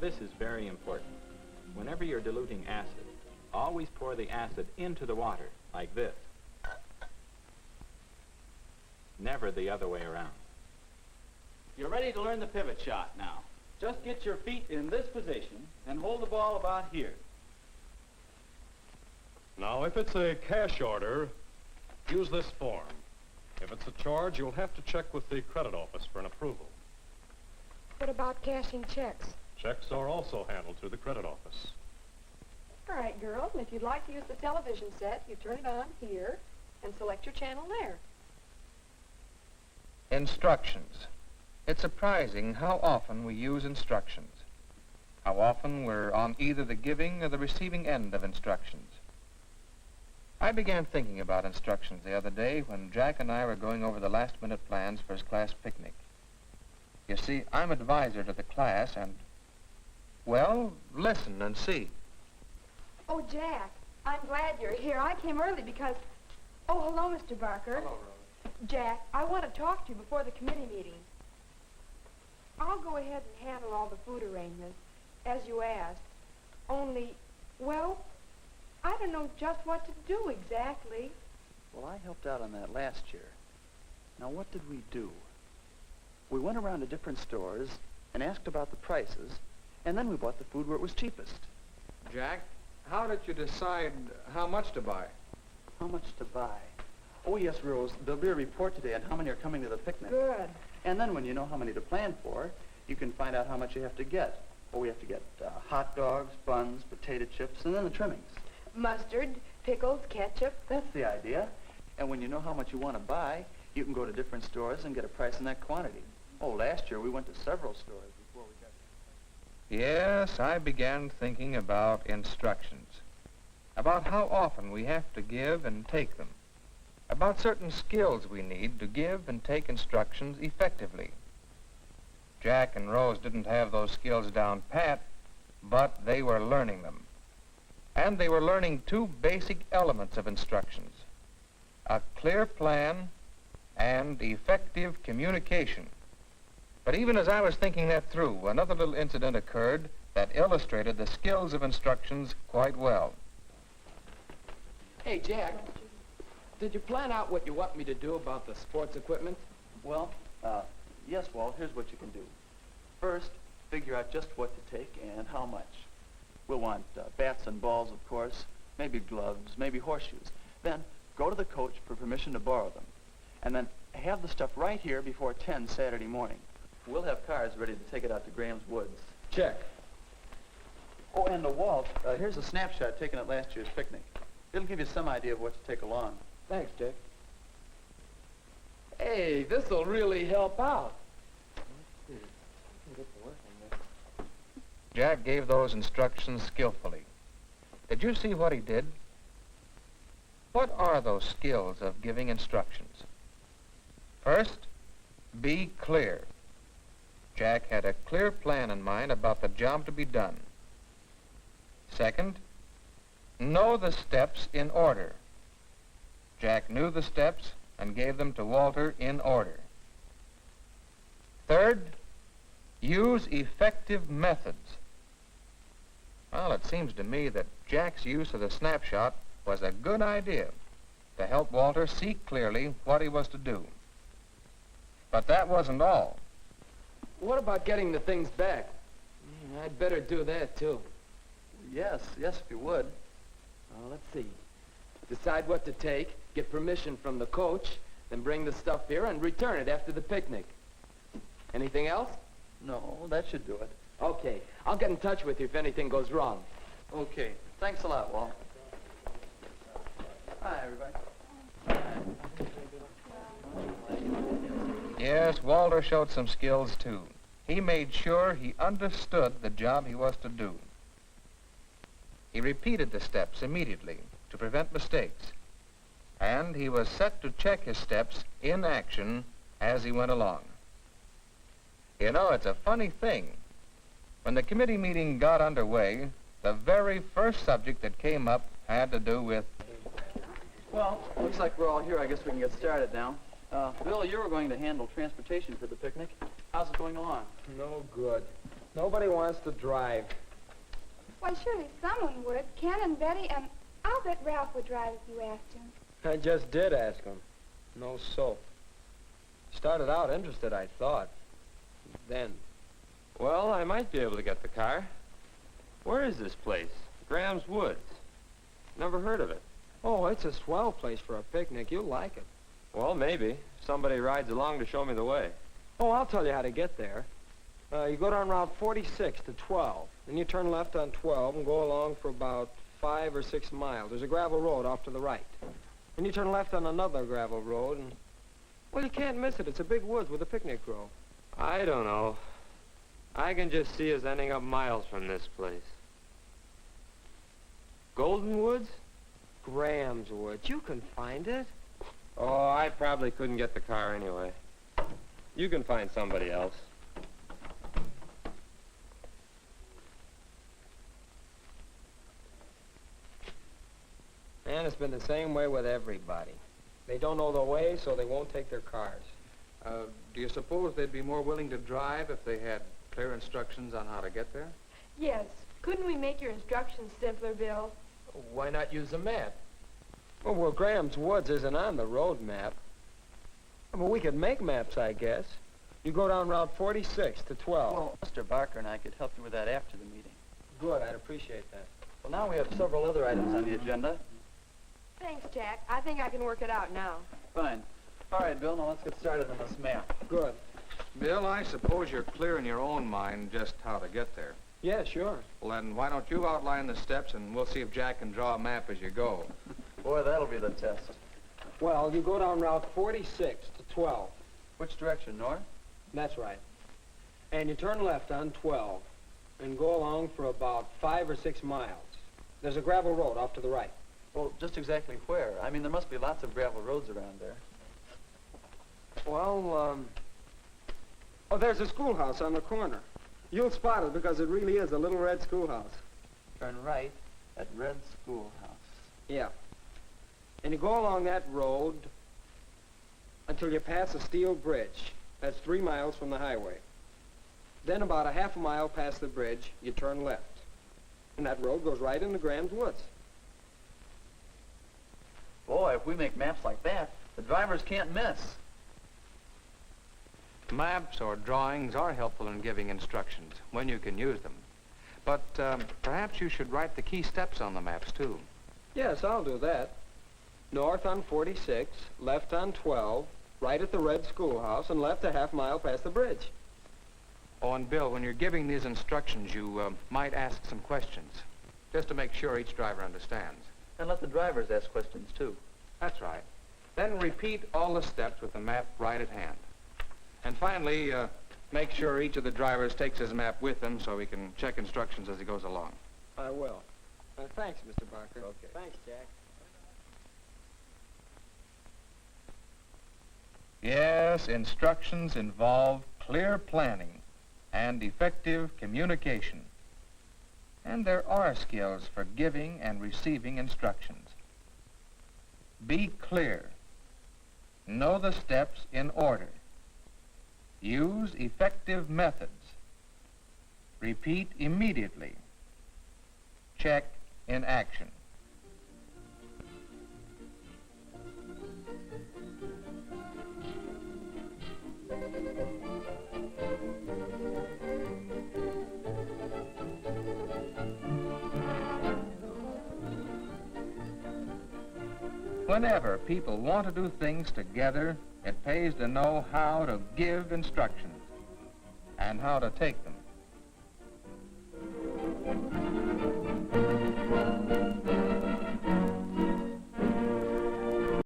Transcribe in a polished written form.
this is very important. Whenever you're diluting acid, always pour the acid into the water, like this. Never the other way around. You're ready to learn the pivot shot now. Just get your feet in this position and hold the ball about here. Now, if it's a cash order, use this form. If it's a charge, you'll have to check with the credit office for an approval. What about cashing checks? Checks are also handled through the credit office. All right, girls, and if you'd like to use the television set, you turn it on here and select your channel there. Instructions. It's surprising how often we use instructions. How often we're on either the giving or the receiving end of instructions. I began thinking about instructions the other day when Jack and I were going over the last-minute plans for his class picnic. You see, I'm advisor to the class and, well, listen and see. Oh, Jack, I'm glad you're here. I came early because... Oh, hello, Mr. Barker. Hello, Rose. Jack, I want to talk to you before the committee meeting. I'll go ahead and handle all the food arrangements, as you asked. Only, well, I don't know just what to do exactly. Well, I helped out on that last year. Now, what did we do? We went around to different stores and asked about the prices, and then we bought the food where it was cheapest. Jack, how did you decide how much to buy? How much to buy? Oh, yes, Rose, there'll be a report today on how many are coming to the picnic. Good. And then when you know how many to plan for, you can find out how much you have to get. Oh, we have to get hot dogs, buns, potato chips, and then the trimmings. Mustard, pickles, ketchup. That's the idea. And when you know how much you want to buy, you can go to different stores and get a price on that quantity. Oh, last year we went to several stores before we got... Yes, I began thinking about instructions. About how often we have to give and take them. About certain skills we need to give and take instructions effectively. Jack and Rose didn't have those skills down pat, but they were learning them. And they were learning two basic elements of instructions: a clear plan and effective communication. But even as I was thinking that through, another little incident occurred that illustrated the skills of instructions quite well. Hey, Jack, did you plan out what you want me to do about the sports equipment? Well, yes, Walt, here's what you can do. First, figure out just what to take and how much. We'll want bats and balls, of course, maybe gloves, maybe horseshoes. Then go to the coach for permission to borrow them. And then have the stuff right here before 10 Saturday morning. We'll have cars ready to take it out to Graham's Woods. Check. Oh, and Walt, here's a snapshot taken at last year's picnic. It'll give you some idea of what to take along. Thanks, Jack. Hey, this'll really help out. Jack gave those instructions skillfully. Did you see what he did? What are those skills of giving instructions? First, be clear. Jack had a clear plan in mind about the job to be done. Second, know the steps in order. Jack knew the steps and gave them to Walter in order. Third, use effective methods. Well, it seems to me that Jack's use of the snapshot was a good idea to help Walter see clearly what he was to do. But that wasn't all. What about getting the things back? I'd better do that, too. Yes, if you would. Let's see. Decide what to take, get permission from the coach, then bring the stuff here and return it after the picnic. Anything else? No, that should do it. Okay. I'll get in touch with you if anything goes wrong. Okay. Thanks a lot, Walt. Hi, everybody. Yes, Walter showed some skills, too. He made sure he understood the job he was to do. He repeated the steps immediately to prevent mistakes, and he was set to check his steps in action as he went along. You know, it's a funny thing. When the committee meeting got underway, the very first subject that came up had to do with... Well, looks like we're all here. I guess we can get started now. Bill, you were going to handle transportation for the picnic. How's it going along? No good. Nobody wants to drive. Why, surely someone would. Ken and Betty, and I'll bet Ralph would drive if you asked him. I just did ask him. No soap. Started out interested, I thought. Then. Well, I might be able to get the car. Where is this place? Graham's Woods. Never heard of it. Oh, it's a swell place for a picnic. You'll like it. Well, maybe. Somebody rides along to show me the way. Oh, I'll tell you how to get there. You go down Route 46 to 12. Then you turn left on 12 and go along for about 5 or 6 miles. There's a gravel road off to the right. Then you turn left on another gravel road and... Well, you can't miss it. It's a big woods with a picnic grove. I don't know. I can just see us ending up miles from this place. Golden Woods? Graham's Woods. You can find it. Oh, I probably couldn't get the car anyway. You can find somebody else. And it's been the same way with everybody. They don't know the way, so they won't take their cars. Do you suppose they'd be more willing to drive if they had clear instructions on how to get there? Yes. Couldn't we make your instructions simpler, Bill? Why not use a map? Well, Graham's Woods isn't on the road map. Well, we could make maps, I guess. You go down Route 46 to 12. Well, Mr. Barker and I could help you with that after the meeting. Good, I'd appreciate that. Well, now we have several other items on the agenda. Thanks, Jack. I think I can work it out now. Fine. All right, Bill, now let's get started on this map. Good. Bill, I suppose you're clear in your own mind just how to get there. Yeah, sure. Well, then why don't you outline the steps and we'll see if Jack can draw a map as you go. Boy, that'll be the test. Well, you go down Route 46 to 12. Which direction, north? That's right. And you turn left on 12 and go along for about 5 or 6 miles. There's a gravel road off to the right. Well, just exactly where? I mean, there must be lots of gravel roads around there. Well, oh, there's a schoolhouse on the corner. You'll spot it because it really is a little red schoolhouse. Turn right at Red Schoolhouse. Yeah. And you go along that road until you pass a steel bridge. That's 3 miles from the highway. Then about a half a mile past the bridge, you turn left. And that road goes right into Graham's Woods. Boy, if we make maps like that, the drivers can't miss. Maps or drawings are helpful in giving instructions when you can use them. But perhaps you should write the key steps on the maps, too. Yes, I'll do that. North on 46, left on 12, right at the red schoolhouse, and left a half mile past the bridge. Oh, and Bill, when you're giving these instructions, you might ask some questions, just to make sure each driver understands. And let the drivers ask questions, too. That's right. Then repeat all the steps with the map right at hand. And finally, make sure each of the drivers takes his map with him so he can check instructions as he goes along. I will. Thanks, Mr. Barker. Okay. Thanks, Jack. Yes, instructions involve clear planning and effective communication. And there are skills for giving and receiving instructions. Be clear. Know the steps in order. Use effective methods. Repeat immediately. Check in action. Whenever people want to do things together, it pays to know how to give instructions and how to take them.